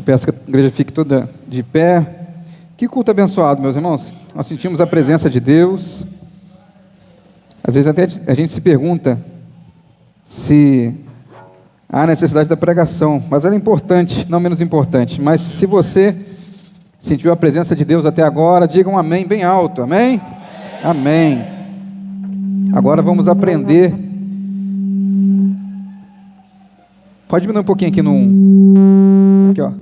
Eu peço que a igreja fique toda de pé. Que culto abençoado, meus irmãos. Nós sentimos a presença de Deus. Às vezes até a gente se pergunta se há necessidade da pregação, mas ela é importante, não menos importante. Mas se você sentiu a presença de Deus até agora, diga um amém bem alto. Amém? Amém. Agora vamos aprender. Pode diminuir um pouquinho aqui no... Aqui, ó.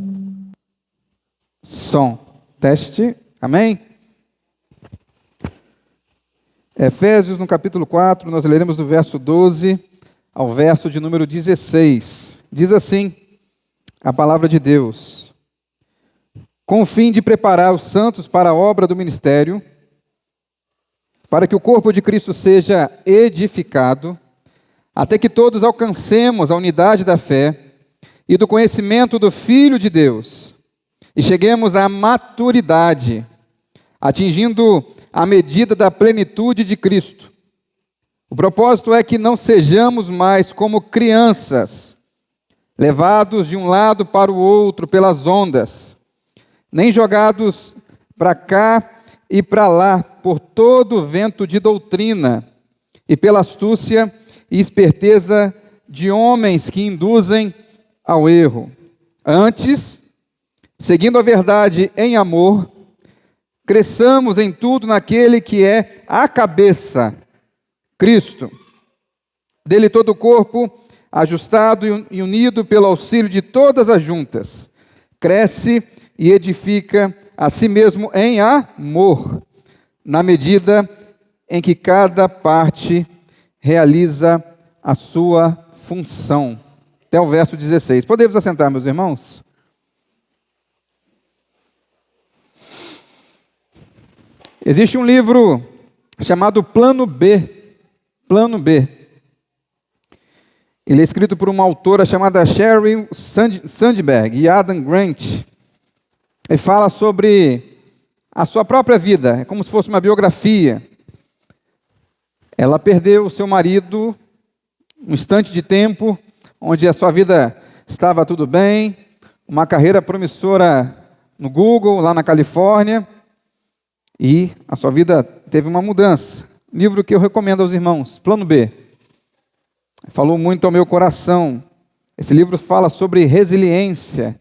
Som. Teste. Amém? Efésios, no capítulo 4, nós leremos do verso 12 ao verso de número 16. Diz assim a palavra de Deus: com o fim de preparar os santos para a obra do ministério, para que o corpo de Cristo seja edificado, até que todos alcancemos a unidade da fé e do conhecimento do Filho de Deus, e cheguemos à maturidade, atingindo a medida da plenitude de Cristo. O propósito é que não sejamos mais como crianças, levados de um lado para o outro pelas ondas, nem jogados para cá e para lá por todo o vento de doutrina e pela astúcia e esperteza de homens que induzem ao erro. Antes, seguindo a verdade em amor, cresçamos em tudo naquele que é a cabeça, Cristo. Dele todo o corpo, ajustado e unido pelo auxílio de todas as juntas, cresce e edifica a si mesmo em amor, na medida em que cada parte realiza a sua função. Até o verso 16. Podemos assentar, meus irmãos? Existe um livro chamado Plano B. Plano B. Ele é escrito por uma autora chamada Sheryl Sandberg e Adam Grant. Ele fala sobre a sua própria vida, é como se fosse uma biografia. Ela perdeu o seu marido um instante de tempo, onde a sua vida estava tudo bem, uma carreira promissora no Google, lá na Califórnia, e a sua vida teve uma mudança. Livro que eu recomendo aos irmãos, Plano B. Falou muito ao meu coração. Esse livro fala sobre resiliência,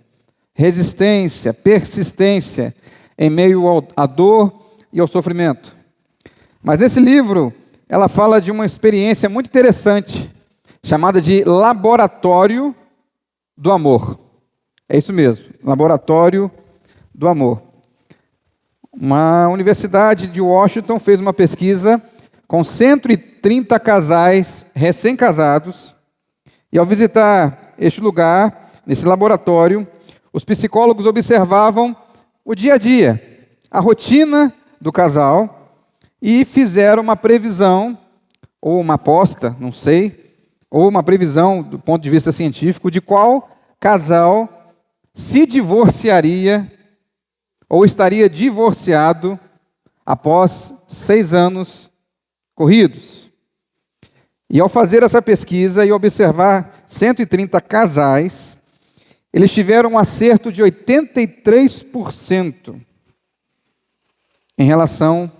resistência, persistência em meio à dor e ao sofrimento. Mas nesse livro, ela fala de uma experiência muito interessante, chamada de Laboratório do Amor. É isso mesmo, Laboratório do Amor. Uma universidade de Washington fez uma pesquisa com 130 casais recém-casados, e ao visitar este lugar, nesse laboratório, os psicólogos observavam o dia a dia, a rotina do casal, e fizeram uma previsão, ou uma aposta, não sei, ou uma previsão do ponto de vista científico, de qual casal se divorciaria ou estaria divorciado após 6 anos corridos. E ao fazer essa pesquisa e observar 130 casais, eles tiveram um acerto de 83% em relação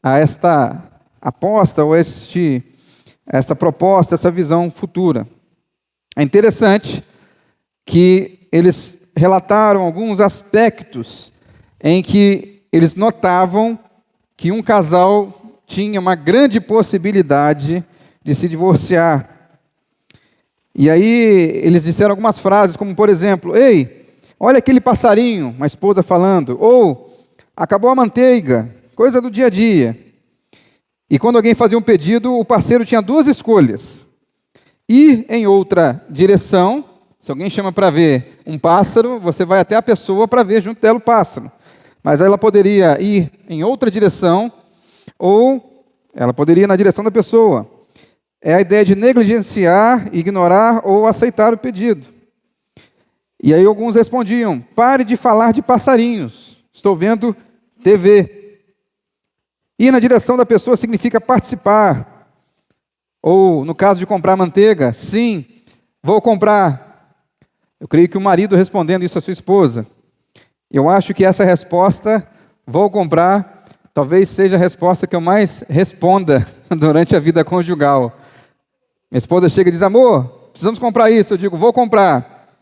a esta aposta ou esta proposta, essa visão futura. É interessante que eles relataram alguns aspectos em que eles notavam que um casal tinha uma grande possibilidade de se divorciar. E aí eles disseram algumas frases, como por exemplo: ei, olha aquele passarinho, uma esposa falando, ou acabou a manteiga, coisa do dia a dia. E quando alguém fazia um pedido, o parceiro tinha 2 escolhas: ir em outra direção. Se alguém chama para ver um pássaro, você vai até a pessoa para ver junto dela o pássaro. Mas ela poderia ir em outra direção, ou ela poderia ir na direção da pessoa. É a ideia de negligenciar, ignorar ou aceitar o pedido. E aí alguns respondiam: pare de falar de passarinhos, estou vendo TV. Ir na direção da pessoa significa participar. Ou, no caso de comprar manteiga, sim, vou comprar. Eu creio que o marido respondendo isso à sua esposa. Eu acho que essa resposta, vou comprar, talvez seja a resposta que eu mais responda durante a vida conjugal. Minha esposa chega e diz, amor, precisamos comprar isso. Eu digo, vou comprar.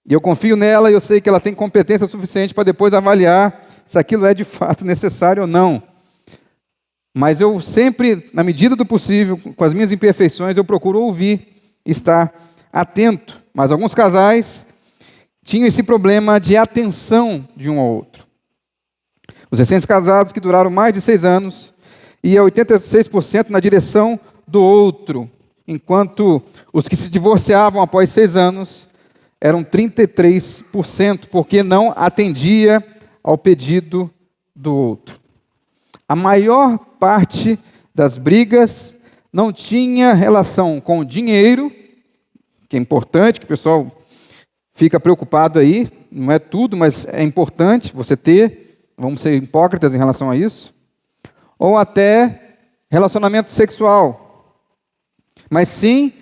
E eu confio nela e eu sei que ela tem competência suficiente para depois avaliar se aquilo é de fato necessário ou não. Mas eu sempre, na medida do possível, com as minhas imperfeições, eu procuro ouvir e estar atento. Mas alguns casais tinham esse problema de atenção de um ao outro. Os recém-casados que duraram mais de 6 anos iam 86% na direção do outro, enquanto os que se divorciavam após 6 anos eram 33%, porque não atendia ao pedido do outro. A maior parte das brigas não tinha relação com o dinheiro, que é importante, que o pessoal fica preocupado aí, não é tudo, mas é importante você ter, vamos ser hipócritas em relação a isso, ou até relacionamento sexual, mas sim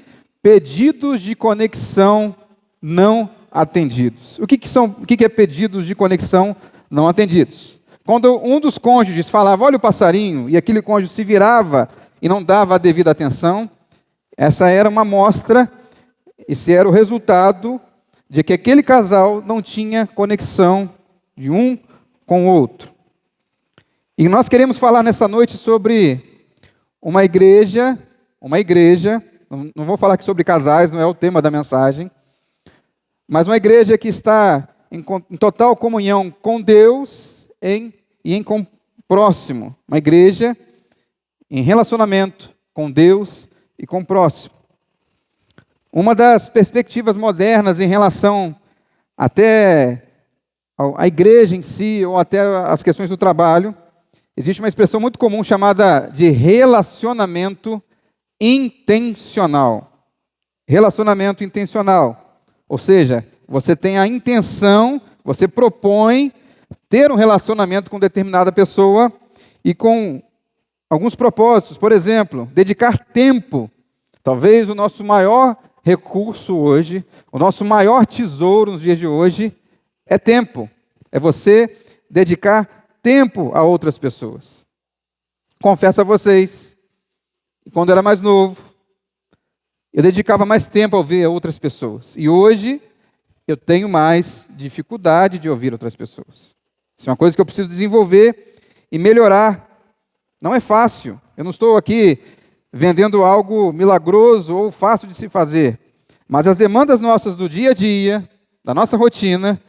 pedidos de conexão não atendidos. O que é pedidos de conexão não atendidos? Quando um dos cônjuges falava, olha o passarinho, e aquele cônjuge se virava e não dava a devida atenção, essa era uma amostra, esse era o resultado de que aquele casal não tinha conexão de um com o outro. E nós queremos falar nessa noite sobre uma igreja, não vou falar aqui sobre casais, não é o tema da mensagem, mas uma igreja que está em total comunhão com Deus e com o próximo. Uma igreja em relacionamento com Deus e com o próximo. Uma das perspectivas modernas em relação até à igreja em si, ou até as questões do trabalho, existe uma expressão muito comum chamada de relacionamento intencional. Relacionamento intencional. Ou seja, você tem a intenção, você propõe ter um relacionamento com determinada pessoa e com alguns propósitos. Por exemplo, dedicar tempo. Talvez o nosso maior recurso hoje, o nosso maior tesouro nos dias de hoje é tempo. É você dedicar tempo a outras pessoas. Confesso a vocês, quando eu era mais novo, eu dedicava mais tempo a ouvir outras pessoas. E hoje eu tenho mais dificuldade de ouvir outras pessoas. Isso é uma coisa que eu preciso desenvolver e melhorar. Não é fácil. Eu não estou aqui vendendo algo milagroso ou fácil de se fazer. Mas as demandas nossas do dia a dia, da nossa rotina,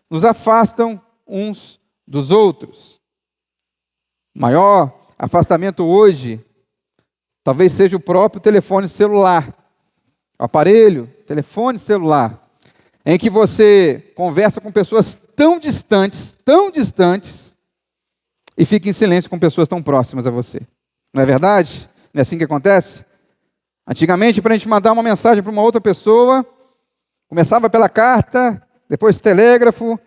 nos afastam uns dos outros. O maior afastamento hoje talvez seja o próprio telefone celular. O aparelho, telefone celular, em que você conversa com pessoas tão distantes, e fica em silêncio com pessoas tão próximas a você. Não é verdade? Não é assim que acontece? Antigamente, para a gente mandar uma mensagem para uma outra pessoa, começava pela carta, depois telégrafo,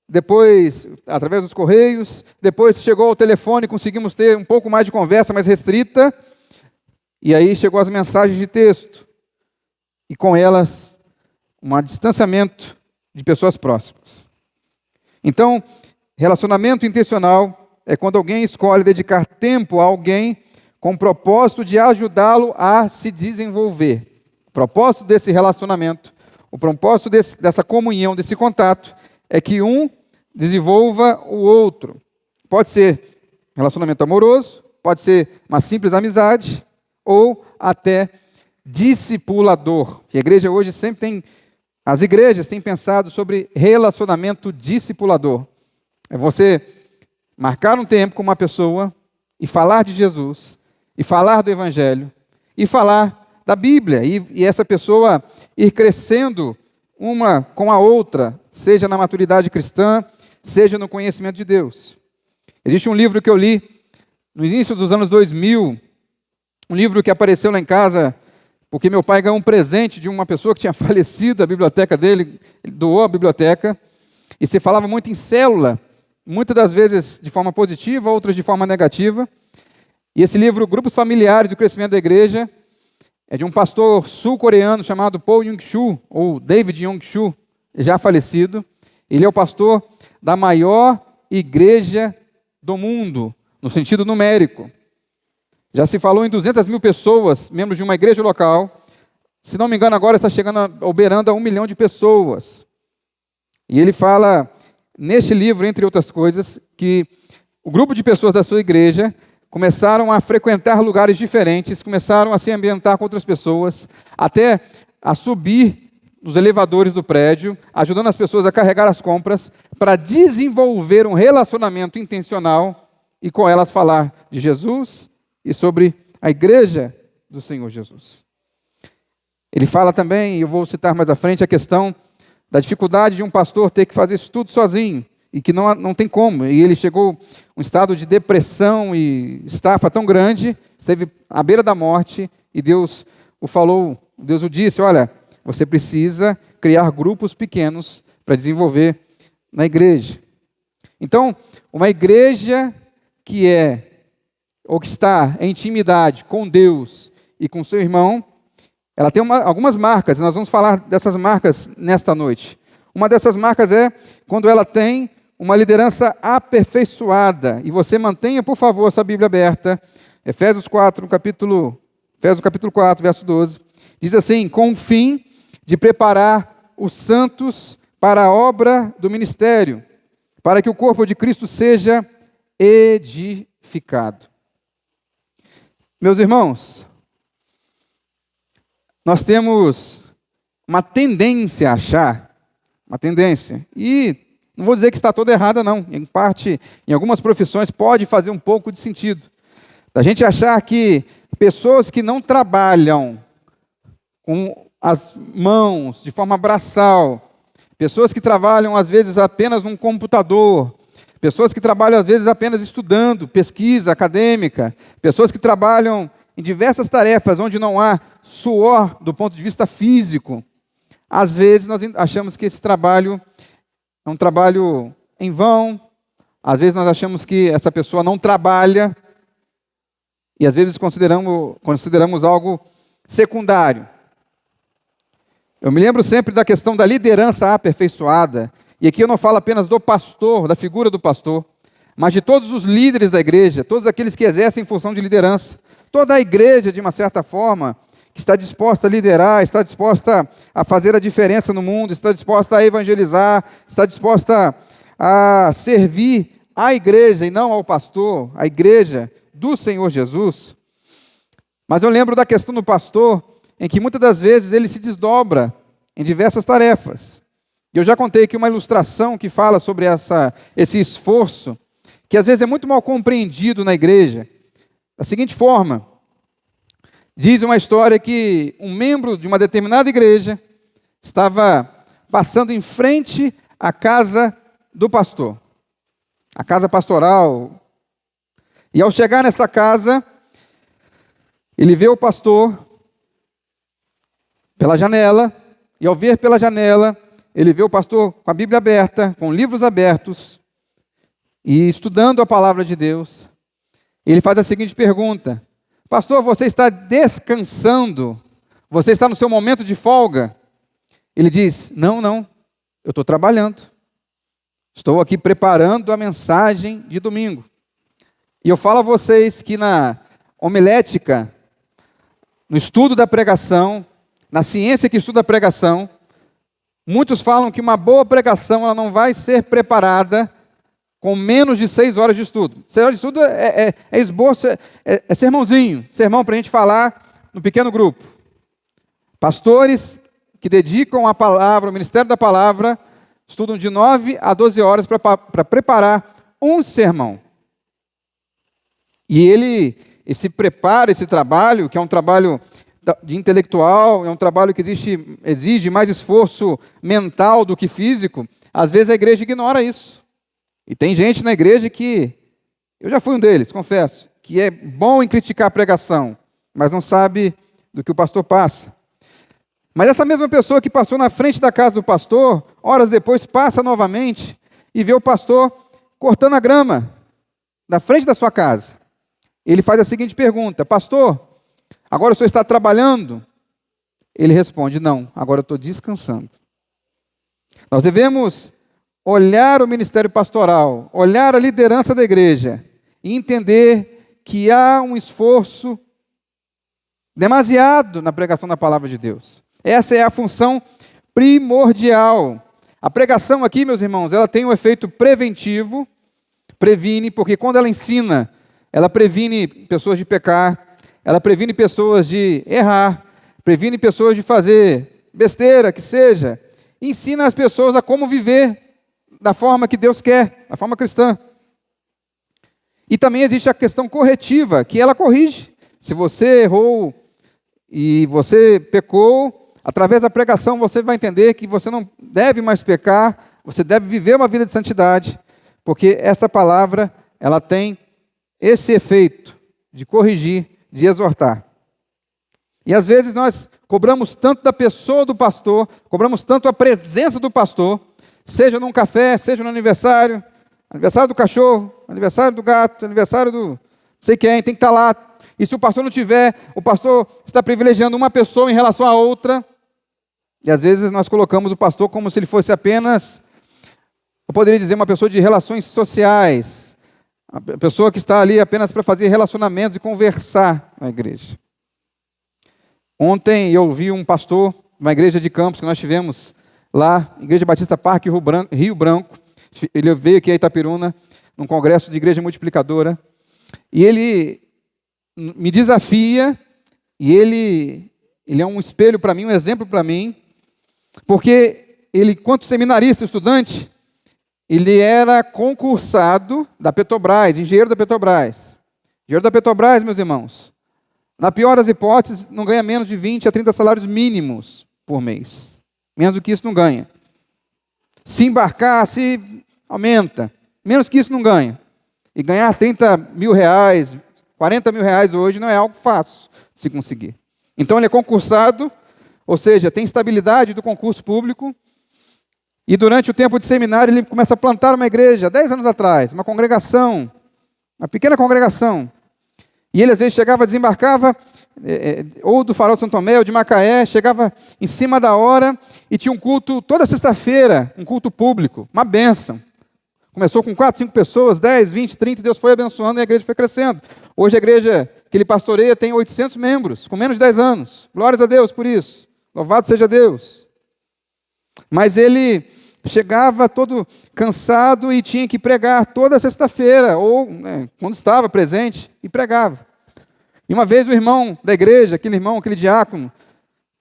depois através dos correios, depois chegou ao telefone e conseguimos ter um pouco mais de conversa mais restrita, e aí chegou as mensagens de texto, e com elas um distanciamento de pessoas próximas. Então, relacionamento intencional é quando alguém escolhe dedicar tempo a alguém com o propósito de ajudá-lo a se desenvolver. O propósito desse relacionamento, o propósito dessa comunhão, desse contato, é que um desenvolva o outro. Pode ser relacionamento amoroso, pode ser uma simples amizade, ou até discipulador. A igreja hoje sempre tem, as igrejas têm pensado sobre relacionamento discipulador. É você marcar um tempo com uma pessoa e falar de Jesus, e falar do Evangelho, e falar da Bíblia, e essa pessoa ir crescendo uma com a outra, seja na maturidade cristã, seja no conhecimento de Deus. Existe um livro que eu li no início dos anos 2000, um livro que apareceu lá em casa, porque meu pai ganhou um presente de uma pessoa que tinha falecido, a biblioteca dele, ele doou a biblioteca, e se falava muito em célula, muitas das vezes de forma positiva, outras de forma negativa. E esse livro, Grupos Familiares do Crescimento da Igreja, é de um pastor sul-coreano chamado Paul Young-Soo, ou David Young-Soo. já falecido. Ele é o pastor da maior igreja do mundo, no sentido numérico. Já se falou em 200 mil pessoas, membros de uma igreja local. Se não me engano, agora está chegando, beirando a 1 milhão de pessoas. E ele fala, neste livro, entre outras coisas, que o grupo de pessoas da sua igreja começaram a frequentar lugares diferentes, começaram a se ambientar com outras pessoas, até a subir nos elevadores do prédio, ajudando as pessoas a carregar as compras, para desenvolver um relacionamento intencional e com elas falar de Jesus e sobre a igreja do Senhor Jesus. Ele fala também, eu vou citar mais à frente, a questão da dificuldade de um pastor ter que fazer isso tudo sozinho, e que não tem como. E ele chegou a um estado de depressão e estafa tão grande, esteve à beira da morte, e Deus o disse, olha, você precisa criar grupos pequenos para desenvolver na igreja. Então, uma igreja que ou que está em intimidade com Deus e com seu irmão, ela tem algumas marcas, nós vamos falar dessas marcas nesta noite. Uma dessas marcas é quando ela tem uma liderança aperfeiçoada. E você mantenha, por favor, sua Bíblia aberta. Efésios 4, capítulo 4, verso 12. Diz assim, com o fim de preparar os santos para a obra do ministério, para que o corpo de Cristo seja edificado. Meus irmãos, nós temos uma tendência a achar, e não vou dizer que está toda errada, não. Em parte, em algumas profissões, pode fazer um pouco de sentido. Da gente achar que pessoas que não trabalham com as mãos, de forma braçal, pessoas que trabalham, às vezes, apenas num computador, pessoas que trabalham, às vezes, apenas estudando, pesquisa acadêmica, pessoas que trabalham em diversas tarefas onde não há suor do ponto de vista físico, às vezes nós achamos que esse trabalho é um trabalho em vão, às vezes nós achamos que essa pessoa não trabalha, e às vezes consideramos algo secundário. Eu me lembro sempre da questão da liderança aperfeiçoada, e aqui eu não falo apenas do pastor, da figura do pastor, mas de todos os líderes da igreja, todos aqueles que exercem função de liderança. Toda a igreja, de uma certa forma, que está disposta a liderar, está disposta a fazer a diferença no mundo, está disposta a evangelizar, está disposta a servir à igreja e não ao pastor, a igreja do Senhor Jesus. Mas eu lembro da questão do pastor, em que muitas das vezes ele se desdobra em diversas tarefas. E eu já contei aqui uma ilustração que fala sobre esse esforço, que às vezes é muito mal compreendido na igreja. Da seguinte forma, diz uma história que um membro de uma determinada igreja estava passando em frente à casa do pastor, a casa pastoral. E ao chegar nesta casa, ele vê o pastor pela janela, e ao ver pela janela, ele vê o pastor com a Bíblia aberta, com livros abertos, e estudando a palavra de Deus. Ele faz a seguinte pergunta: pastor, você está descansando? Você está no seu momento de folga? Ele diz: não, eu estou trabalhando. Estou aqui preparando a mensagem de domingo. E eu falo a vocês que na homilética, no estudo da pregação, na ciência que estuda a pregação, muitos falam que uma boa pregação ela não vai ser preparada com menos de 6 horas de estudo. 6 horas de estudo é esboço, é sermãozinho, sermão para a gente falar no pequeno grupo. Pastores que dedicam a palavra, o ministério da palavra, estudam de 9 a 12 horas para preparar um sermão. E esse preparo, esse trabalho, que é um trabalho de intelectual, é um trabalho que exige mais esforço mental do que físico, às vezes a igreja ignora isso. E tem gente na igreja que, eu já fui um deles, confesso, que é bom em criticar a pregação, mas não sabe do que o pastor passa. Mas essa mesma pessoa que passou na frente da casa do pastor, horas depois passa novamente e vê o pastor cortando a grama na frente da sua casa. Ele faz a seguinte pergunta: pastor, agora o senhor está trabalhando? Ele responde: não, agora eu estou descansando. Nós devemos olhar o ministério pastoral, olhar a liderança da igreja e entender que há um esforço demasiado na pregação da palavra de Deus. Essa é a função primordial. A pregação aqui, meus irmãos, ela tem um efeito preventivo, previne, porque quando ela ensina, ela previne pessoas de pecar, ela previne pessoas de errar, previne pessoas de fazer besteira, que seja, e ensina as pessoas a como viver da forma que Deus quer, da forma cristã. E também existe a questão corretiva, que ela corrige. Se você errou e você pecou, através da pregação você vai entender que você não deve mais pecar, você deve viver uma vida de santidade, porque esta palavra, ela tem esse efeito de corrigir, de exortar. E às vezes nós cobramos tanto da pessoa do pastor, cobramos tanto a presença do pastor, seja num café, seja no aniversário, aniversário do cachorro, aniversário do gato, aniversário do sei quem, tem que estar lá. E se o pastor não tiver, o pastor está privilegiando uma pessoa em relação à outra. E às vezes nós colocamos o pastor como se ele fosse apenas, eu poderia dizer, uma pessoa de relações sociais, a pessoa que está ali apenas para fazer relacionamentos e conversar na igreja. Ontem eu ouvi um pastor, uma igreja de Campos que nós tivemos lá, Igreja Batista Parque Rio Branco, ele veio aqui a Itapiruna, num congresso de igreja multiplicadora, e ele me desafia, e ele é um espelho para mim, um exemplo para mim, porque ele, enquanto seminarista, estudante, ele era concursado da Petrobras, engenheiro da Petrobras. Engenheiro da Petrobras, meus irmãos, na pior das hipóteses, não ganha menos de 20 a 30 salários mínimos por mês. Menos do que isso não ganha. Se embarcar, se aumenta. Menos que isso não ganha. E ganhar 30 mil reais, 40 mil reais hoje não é algo fácil se conseguir. Então ele é concursado, ou seja, tem estabilidade do concurso público, e durante o tempo de seminário ele começa a plantar uma igreja, 10 anos atrás, uma congregação, uma pequena congregação. E ele às vezes chegava, desembarcava, ou do Farol de São Tomé, ou de Macaé, chegava em cima da hora e tinha um culto toda sexta-feira, um culto público, uma bênção. Começou com 4, 5 pessoas, 10, 20, 30, Deus foi abençoando e a igreja foi crescendo. Hoje a igreja que ele pastoreia tem 800 membros, com menos de 10 anos. Glórias a Deus por isso. Louvado seja Deus. Mas ele chegava todo cansado e tinha que pregar toda sexta-feira, ou quando estava presente, e pregava. E uma vez o irmão da igreja, aquele diácono,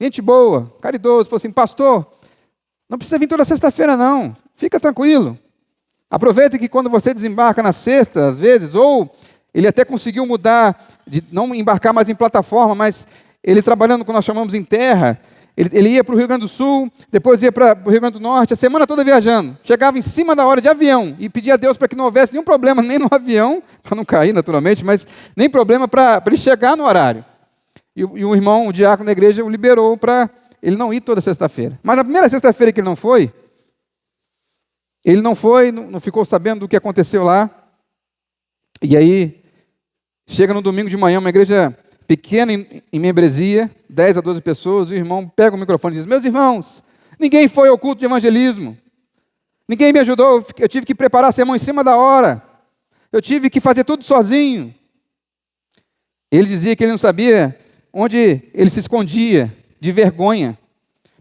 gente boa, caridoso, falou assim: pastor, não precisa vir toda sexta-feira não, fica tranquilo. Aproveita que quando você desembarca na sexta, às vezes, ou ele até conseguiu mudar, de não embarcar mais em plataforma, mas ele trabalhando, como nós chamamos, em terra, ele ia para o Rio Grande do Sul, depois ia para o Rio Grande do Norte, a semana toda viajando. Chegava em cima da hora de avião e pedia a Deus para que não houvesse nenhum problema, nem no avião, para não cair naturalmente, mas nem problema para ele chegar no horário. E o irmão, o diácono da igreja, o liberou para ele não ir toda sexta-feira. Mas na primeira sexta-feira que ele não foi, não ficou sabendo do que aconteceu lá. E aí, chega no domingo de manhã, uma igreja pequena em membresia, 10 a 12 pessoas, e o irmão pega o microfone e diz: meus irmãos, ninguém foi ao culto de evangelismo, ninguém me ajudou, eu tive que preparar a sermão em cima da hora, eu tive que fazer tudo sozinho. Ele dizia que ele não sabia onde ele se escondia, de vergonha,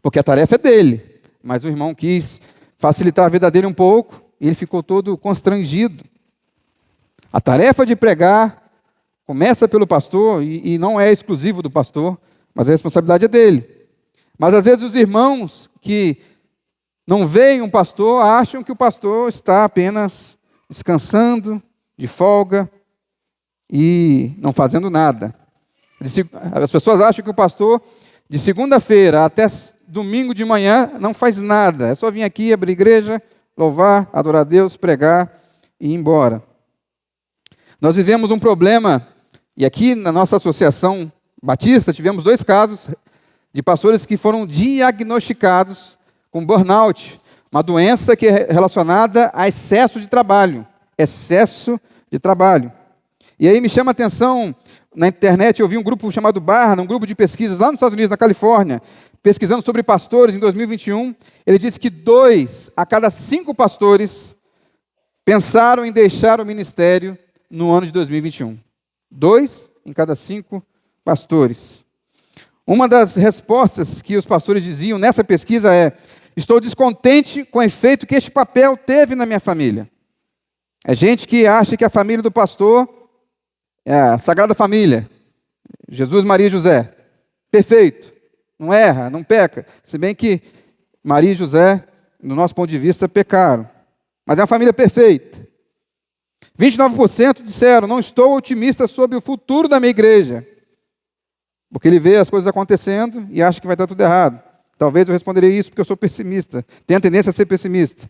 porque a tarefa é dele, mas o irmão quis facilitar a vida dele um pouco, e ele ficou todo constrangido. A tarefa de pregar começa pelo pastor, e não é exclusivo do pastor, mas a responsabilidade é dele. Mas às vezes os irmãos que não veem um pastor acham que o pastor está apenas descansando, de folga, e não fazendo nada. As pessoas acham que o pastor, de segunda-feira até domingo de manhã, não faz nada. É só vir aqui, abrir igreja, louvar, adorar a Deus, pregar e ir embora. Nós vivemos um problema, e aqui na nossa associação batista, tivemos 2 casos de pastores que foram diagnosticados com burnout, uma doença que é relacionada a excesso de trabalho. Excesso de trabalho. E aí me chama a atenção, na internet eu vi um grupo chamado Barna, um grupo de pesquisas lá nos Estados Unidos, na Califórnia, pesquisando sobre pastores em 2021, ele disse que 2 a cada 5 pastores pensaram em deixar o ministério no ano de 2021. 2 em cada 5 pastores. Uma das respostas que os pastores diziam nessa pesquisa é: estou descontente com o efeito que este papel teve na minha família. É gente que acha que a família do pastor é a Sagrada Família. Jesus, Maria e José. Perfeito. Não erra, não peca. Se bem que Maria e José, no nosso ponto de vista, pecaram. Mas é uma família perfeita. 29% disseram: não estou otimista sobre o futuro da minha igreja. Porque ele vê as coisas acontecendo e acha que vai dar tudo errado. Talvez eu responderia isso porque eu sou pessimista. Tenho a tendência a ser pessimista.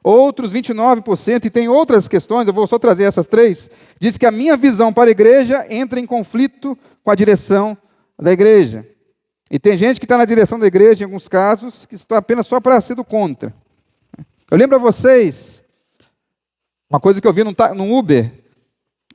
Outros 29%, e tem outras questões, eu vou só trazer essas 3, diz que a minha visão para a igreja entra em conflito com a direção da igreja. E tem gente que está na direção da igreja, em alguns casos, que está apenas só para ser do contra. Eu lembro a vocês, uma coisa que eu vi num Uber,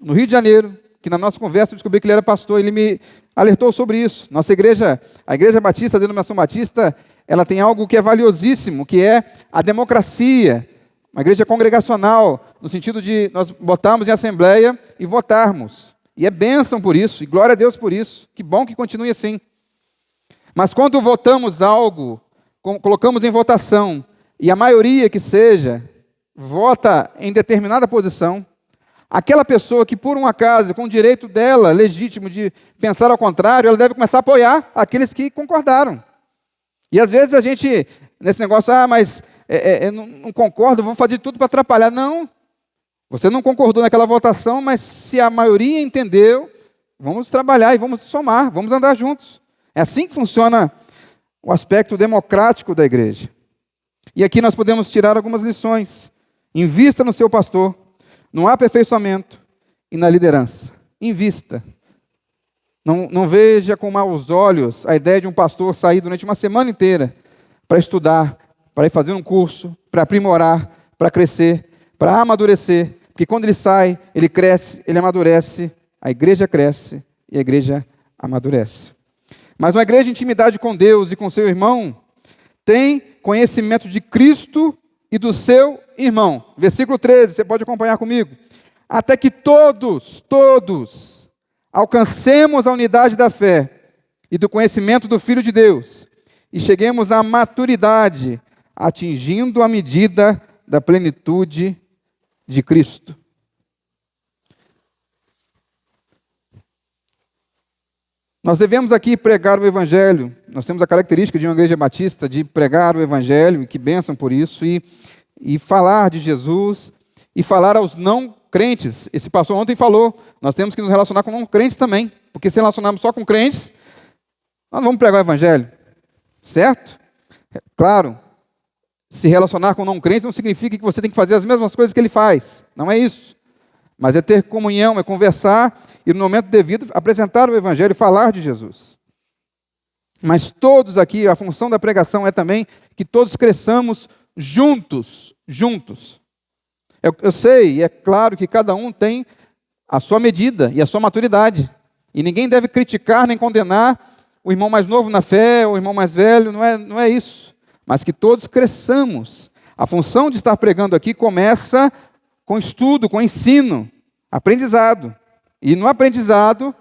no Rio de Janeiro, que na nossa conversa eu descobri que ele era pastor, ele me alertou sobre isso. Nossa igreja, a Igreja Batista, a denominação Batista, ela tem algo que é valiosíssimo, que é a democracia, uma igreja congregacional, no sentido de nós botarmos em assembleia e votarmos. E é bênção por isso, e glória a Deus por isso. Que bom que continue assim. Mas quando votamos algo, colocamos em votação, e a maioria que seja, vota em determinada posição, aquela pessoa que por um acaso, com o direito dela, legítimo de pensar ao contrário, ela deve começar a apoiar aqueles que concordaram. E às vezes a gente, nesse negócio, mas eu não concordo, vou fazer tudo para atrapalhar. Não, você não concordou naquela votação, mas se a maioria entendeu, vamos trabalhar e vamos somar, vamos andar juntos. É assim que funciona o aspecto democrático da igreja. E aqui nós podemos tirar algumas lições. Invista no seu pastor, no aperfeiçoamento e na liderança. Invista. Não veja com maus olhos a ideia de um pastor sair durante uma semana inteira para estudar, para ir fazer um curso, para aprimorar, para crescer, para amadurecer. Porque quando ele sai, ele cresce, ele amadurece, a igreja cresce e a igreja amadurece. Mas uma igreja de intimidade com Deus e com seu irmão tem conhecimento de Cristo e do seu irmão. Versículo 13, você pode acompanhar comigo. Até que todos alcancemos a unidade da fé e do conhecimento do Filho de Deus e cheguemos à maturidade, atingindo a medida da plenitude de Cristo. Nós devemos aqui pregar o Evangelho. Nós temos a característica de uma igreja batista de pregar o Evangelho, e que bênção por isso, e falar de Jesus, e falar aos não crentes. Esse pastor ontem falou, nós temos que nos relacionar com não crentes também, porque se relacionarmos só com crentes, nós não vamos pregar o Evangelho, certo? Claro, se relacionar com não crentes não significa que você tem que fazer as mesmas coisas que ele faz, não é isso. Mas é ter comunhão, é conversar e no momento devido apresentar o Evangelho e falar de Jesus. Mas todos aqui, a função da pregação é também que todos cresçamos juntos. Eu sei, e é claro que cada um tem a sua medida e a sua maturidade. E ninguém deve criticar nem condenar o irmão mais novo na fé, o irmão mais velho, não é isso. Mas que todos cresçamos. A função de estar pregando aqui começa com estudo, com ensino, aprendizado. E no aprendizado,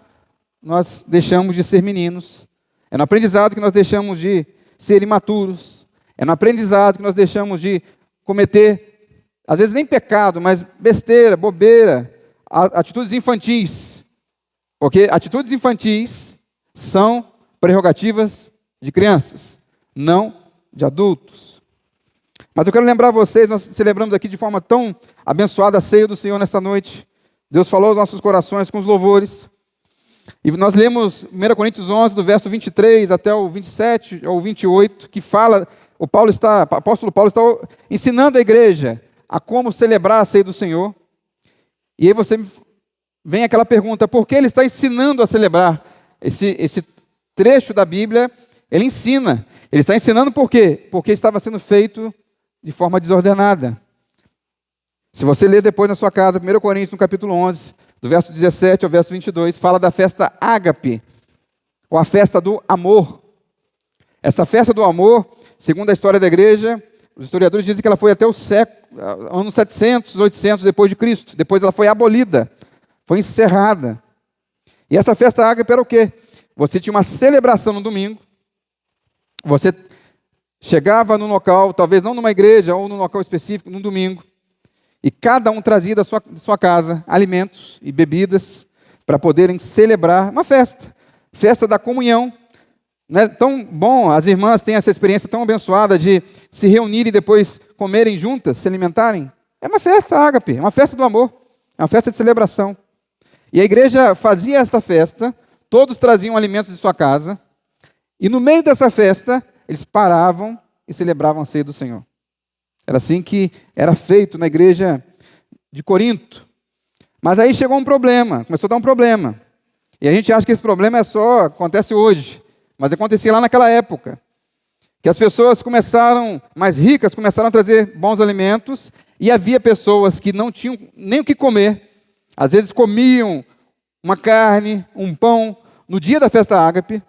nós deixamos de ser meninos. É no aprendizado que nós deixamos de ser imaturos. É no aprendizado que nós deixamos de cometer, às vezes nem pecado, mas besteira, bobeira, atitudes infantis. Porque atitudes infantis são prerrogativas de crianças, não de adultos. Mas eu quero lembrar vocês, nós celebramos aqui de forma tão abençoada a ceia do Senhor nesta noite. Deus falou aos nossos corações com os louvores. E nós lemos 1 Coríntios 11, do verso 23 até o 27 ou 28, que fala, o apóstolo Paulo está ensinando a igreja a como celebrar a ceia do Senhor. E aí vem aquela pergunta, por que ele está ensinando a celebrar? Esse trecho da Bíblia, ele ensina. Ele está ensinando por quê? Porque estava sendo feito de forma desordenada. Se você ler depois na sua casa, 1 Coríntios, no capítulo 11, do verso 17 ao verso 22, fala da festa ágape, ou a festa do amor. Essa festa do amor, segundo a história da igreja, os historiadores dizem que ela foi até o anos 700, 800 depois de Cristo. Depois ela foi abolida, foi encerrada. E essa festa ágape era o quê? Você tinha uma celebração no domingo, você chegava no local, talvez não numa igreja ou num local específico, num domingo, e cada um trazia da sua casa alimentos e bebidas para poderem celebrar uma festa. Festa da comunhão. Não é tão bom, as irmãs têm essa experiência tão abençoada de se reunirem e depois comerem juntas, se alimentarem. É uma festa ágape, é uma festa do amor, é uma festa de celebração. E a igreja fazia esta festa, todos traziam alimentos de sua casa, e no meio dessa festa, eles paravam e celebravam a ceia do Senhor. Era assim que era feito na igreja de Corinto. Mas aí chegou um problema, começou a dar um problema. E a gente acha que esse problema acontece hoje, mas acontecia lá naquela época. Que as pessoas mais ricas, começaram a trazer bons alimentos, e havia pessoas que não tinham nem o que comer. Às vezes comiam uma carne, um pão, no dia da festa ágape,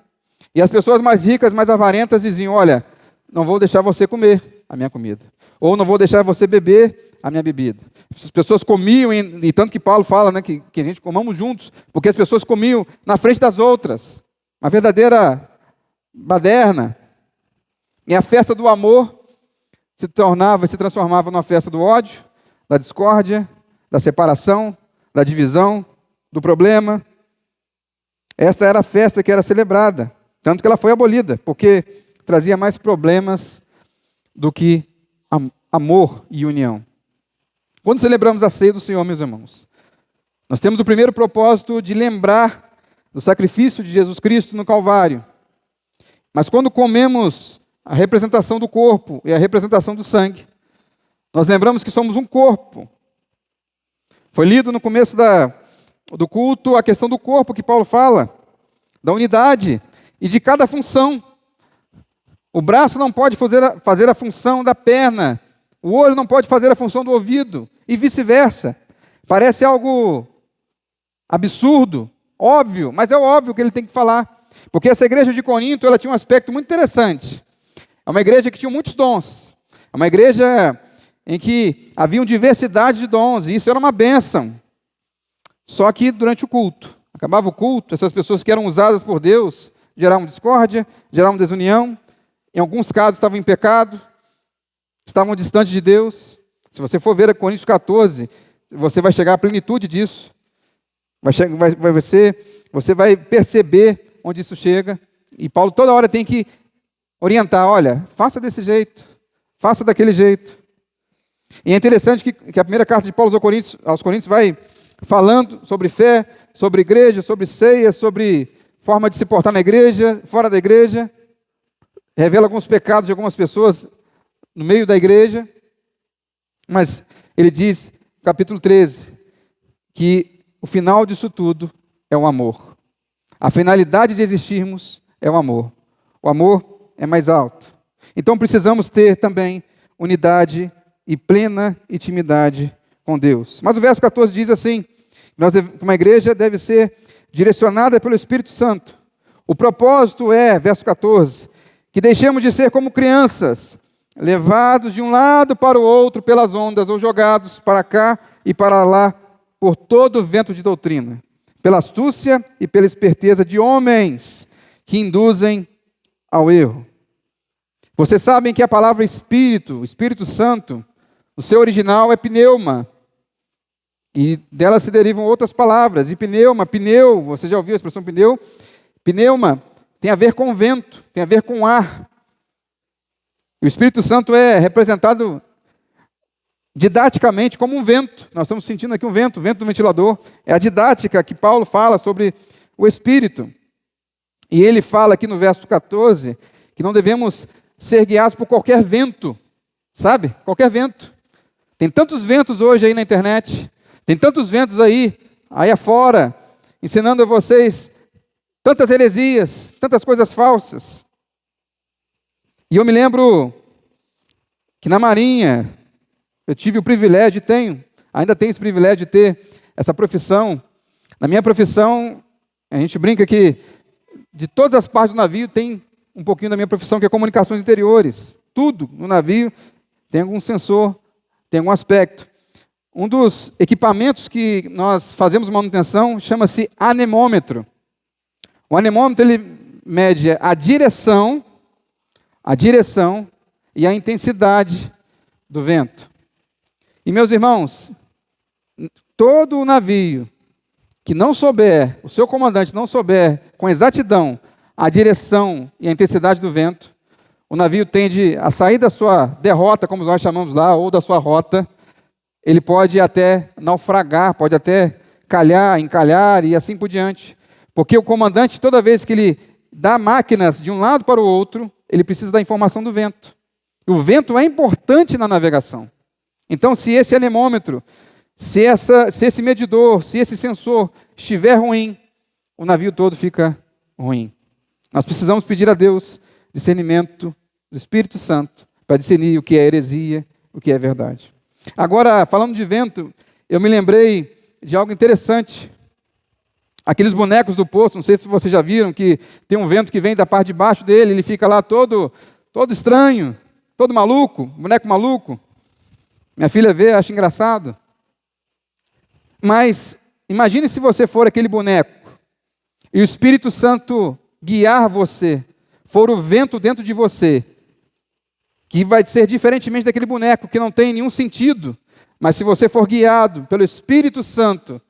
e as pessoas mais ricas, mais avarentas, diziam: olha, não vou deixar você comer a minha comida, ou não vou deixar você beber a minha bebida. As pessoas comiam, e tanto que Paulo fala, né, que a gente comamos juntos, porque as pessoas comiam na frente das outras, uma verdadeira baderna. E a festa do amor se transformava numa festa do ódio, da discórdia, da separação, da divisão, do problema. Esta era a festa que era celebrada, tanto que ela foi abolida, porque trazia mais problemas do que amor e união. Quando celebramos a ceia do Senhor, meus irmãos, nós temos o primeiro propósito de lembrar do sacrifício de Jesus Cristo no Calvário. Mas quando comemos a representação do corpo e a representação do sangue, nós lembramos que somos um corpo. Foi lido no começo do culto a questão do corpo, que Paulo fala, da unidade e de cada função. O braço não pode fazer a função da perna, o olho não pode fazer a função do ouvido, e vice-versa. Parece algo absurdo, óbvio, mas é óbvio que ele tem que falar. Porque essa igreja de Corinto, ela tinha um aspecto muito interessante. É uma igreja que tinha muitos dons. É uma igreja em que havia diversidade de dons, e isso era uma bênção. Só que durante o culto, acabava o culto, essas pessoas que eram usadas por Deus geravam discórdia, geravam desunião, em alguns casos estavam em pecado, estavam distantes de Deus. Se você for ver a Coríntios 14, você vai chegar à plenitude disso. Você vai perceber onde isso chega. E Paulo toda hora tem que orientar: olha, faça desse jeito, faça daquele jeito. E é interessante que a primeira carta de Paulo aos Coríntios vai falando sobre fé, sobre igreja, sobre ceia, sobre forma de se portar na igreja, fora da igreja. Revela alguns pecados de algumas pessoas no meio da igreja. Mas ele diz, capítulo 13, que o final disso tudo é o amor. A finalidade de existirmos é o amor. O amor é mais alto. Então precisamos ter também unidade e plena intimidade com Deus. Mas o verso 14 diz assim: uma igreja deve ser direcionada pelo Espírito Santo. O propósito é, verso 14, que deixemos de ser como crianças, levados de um lado para o outro pelas ondas, ou jogados para cá e para lá por todo o vento de doutrina, pela astúcia e pela esperteza de homens que induzem ao erro. Vocês sabem que a palavra Espírito Santo, o seu original é pneuma, e dela se derivam outras palavras. E pneu, você já ouviu a expressão pneu? Pneuma tem a ver com vento, tem a ver com ar. O Espírito Santo é representado didaticamente como um vento. Nós estamos sentindo aqui um vento do ventilador. É a didática que Paulo fala sobre o Espírito. E ele fala aqui no verso 14 que não devemos ser guiados por qualquer vento, sabe? Qualquer vento. Tem tantos ventos hoje aí na internet, tem tantos ventos aí afora, ensinando a vocês tantas heresias, tantas coisas falsas. E eu me lembro que na Marinha, eu tive o privilégio, ainda tenho esse privilégio de ter essa profissão. Na minha profissão, a gente brinca que de todas as partes do navio tem um pouquinho da minha profissão, que é comunicações interiores. Tudo no navio tem algum sensor, tem algum aspecto. Um dos equipamentos que nós fazemos manutenção chama-se anemômetro. O anemômetro ele mede a direção e a intensidade do vento. E meus irmãos, todo o navio que não souber, o seu comandante não souber com exatidão a direção e a intensidade do vento, o navio tende a sair da sua derrota, como nós chamamos lá, ou da sua rota. Ele pode até naufragar, pode até calhar, encalhar e assim por diante. Porque o comandante, toda vez que ele dá máquinas de um lado para o outro, ele precisa da informação do vento. O vento é importante na navegação. Então, se esse anemômetro, se esse medidor, se esse sensor estiver ruim, o navio todo fica ruim. Nós precisamos pedir a Deus discernimento do Espírito Santo para discernir o que é heresia, o que é verdade. Agora, falando de vento, eu me lembrei de algo interessante. Aqueles bonecos do poço, não sei se vocês já viram, que tem um vento que vem da parte de baixo dele, ele fica lá todo estranho, todo maluco, boneco maluco. Minha filha vê, acha engraçado. Mas imagine se você for aquele boneco e o Espírito Santo guiar você, for o vento dentro de você, que vai ser diferentemente daquele boneco que não tem nenhum sentido, mas se você for guiado pelo Espírito Santo,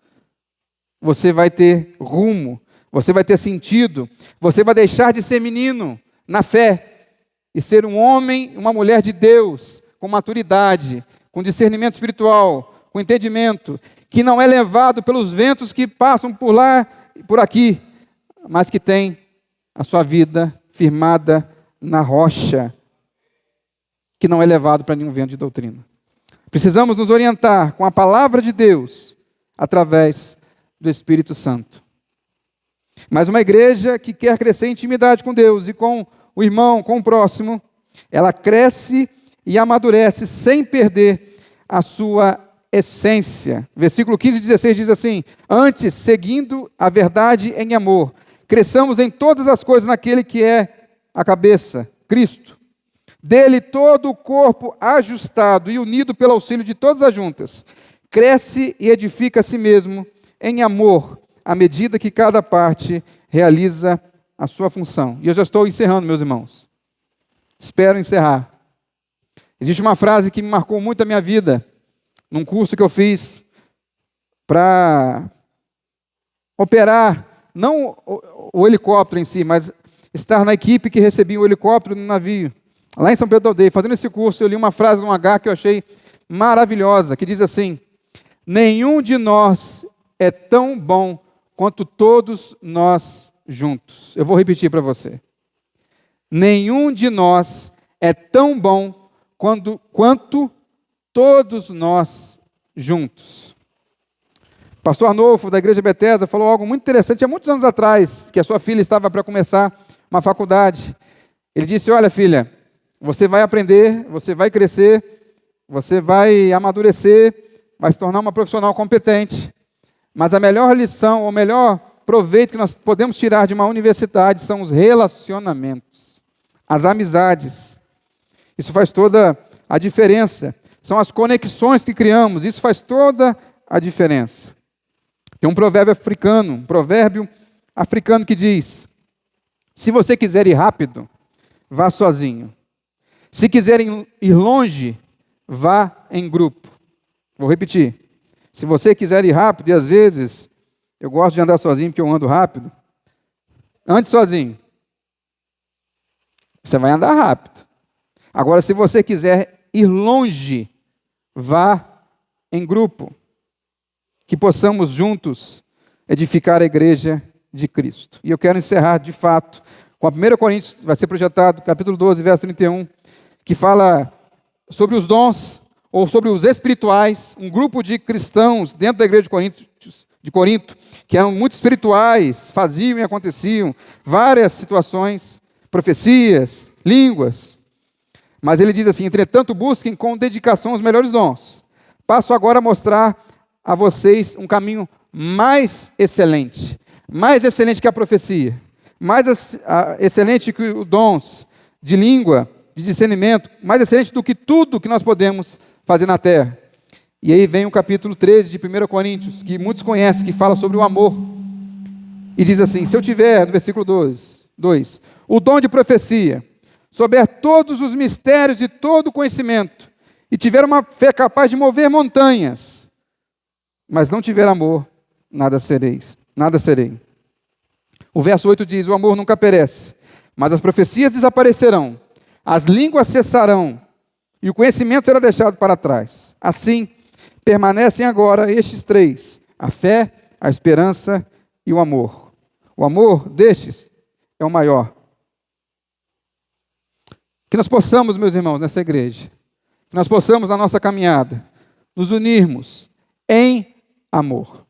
você vai ter rumo, você vai ter sentido, você vai deixar de ser menino na fé e ser um homem, uma mulher de Deus, com maturidade, com discernimento espiritual, com entendimento, que não é levado pelos ventos que passam por lá e por aqui, mas que tem a sua vida firmada na rocha, que não é levado para nenhum vento de doutrina. Precisamos nos orientar com a palavra de Deus, através do Espírito Santo. Mas uma igreja que quer crescer em intimidade com Deus e com o irmão, com o próximo, ela cresce e amadurece sem perder a sua essência. Versículo 15 e 16 diz assim: antes, seguindo a verdade em amor, cresçamos em todas as coisas naquele que é a cabeça, Cristo. Dele todo o corpo ajustado e unido pelo auxílio de todas as juntas, cresce e edifica a si mesmo em amor, à medida que cada parte realiza a sua função. E eu já estou encerrando, meus irmãos. Espero encerrar. Existe uma frase que me marcou muito a minha vida, num curso que eu fiz para operar, não o helicóptero em si, mas estar na equipe que recebia o helicóptero no navio. Lá em São Pedro da Aldeia, fazendo esse curso, eu li uma frase de um H que eu achei maravilhosa, que diz assim: nenhum de nós é tão bom quanto todos nós juntos. Eu vou repetir para você. Nenhum de nós é tão bom quanto todos nós juntos. O pastor Arnolfo, da Igreja Bethesda, falou algo muito interessante há muitos anos atrás, que a sua filha estava para começar uma faculdade. Ele disse: olha, filha, você vai aprender, você vai crescer, você vai amadurecer, vai se tornar uma profissional competente, mas a melhor lição, o melhor proveito que nós podemos tirar de uma universidade são os relacionamentos, as amizades. Isso faz toda a diferença. São as conexões que criamos, isso faz toda a diferença. Tem um provérbio africano que diz: se você quiser ir rápido, vá sozinho. Se quiser ir longe, vá em grupo. Vou repetir. Se você quiser ir rápido, e às vezes eu gosto de andar sozinho porque eu ando rápido, ande sozinho. Você vai andar rápido. Agora, se você quiser ir longe, vá em grupo. Que possamos juntos edificar a igreja de Cristo. E eu quero encerrar, de fato, com a 1 Coríntios, vai ser projetado, capítulo 12, verso 31, que fala sobre os dons, ou sobre os espirituais, um grupo de cristãos dentro da igreja de Corinto, que eram muito espirituais, faziam e aconteciam várias situações, profecias, línguas. Mas ele diz assim: entretanto, busquem com dedicação os melhores dons. Passo agora a mostrar a vocês um caminho mais excelente que a profecia. mais excelente que os dons de língua, de discernimento, mais excelente do que tudo que nós podemos fazer na terra. E aí vem o capítulo 13 de 1 Coríntios, que muitos conhecem, que fala sobre o amor. E diz assim, se eu tiver, no versículo 2, o dom de profecia, souber todos os mistérios de todo conhecimento, e tiver uma fé capaz de mover montanhas, mas não tiver amor, nada serei. O verso 8 diz, o amor nunca perece, mas as profecias desaparecerão, as línguas cessarão, e o conhecimento será deixado para trás. Assim, permanecem agora estes três, a fé, a esperança e o amor. O amor destes é o maior. Que nós possamos, meus irmãos, nessa igreja, que nós possamos, na nossa caminhada, nos unirmos em amor.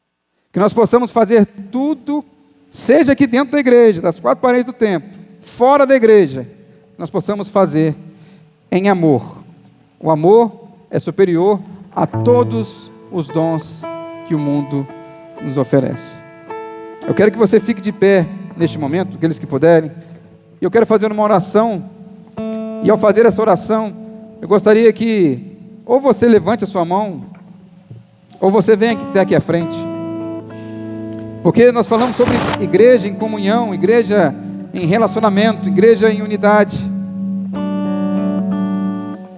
Que nós possamos fazer tudo, seja aqui dentro da igreja, das quatro paredes do templo, fora da igreja, nós possamos fazer em amor. O amor é superior a todos os dons que o mundo nos oferece. Eu quero que você fique de pé neste momento, aqueles que puderem, e eu quero fazer uma oração, e ao fazer essa oração, eu gostaria que ou você levante a sua mão, ou você venha até aqui à frente, porque nós falamos sobre igreja em comunhão, igreja em relacionamento, igreja em unidade.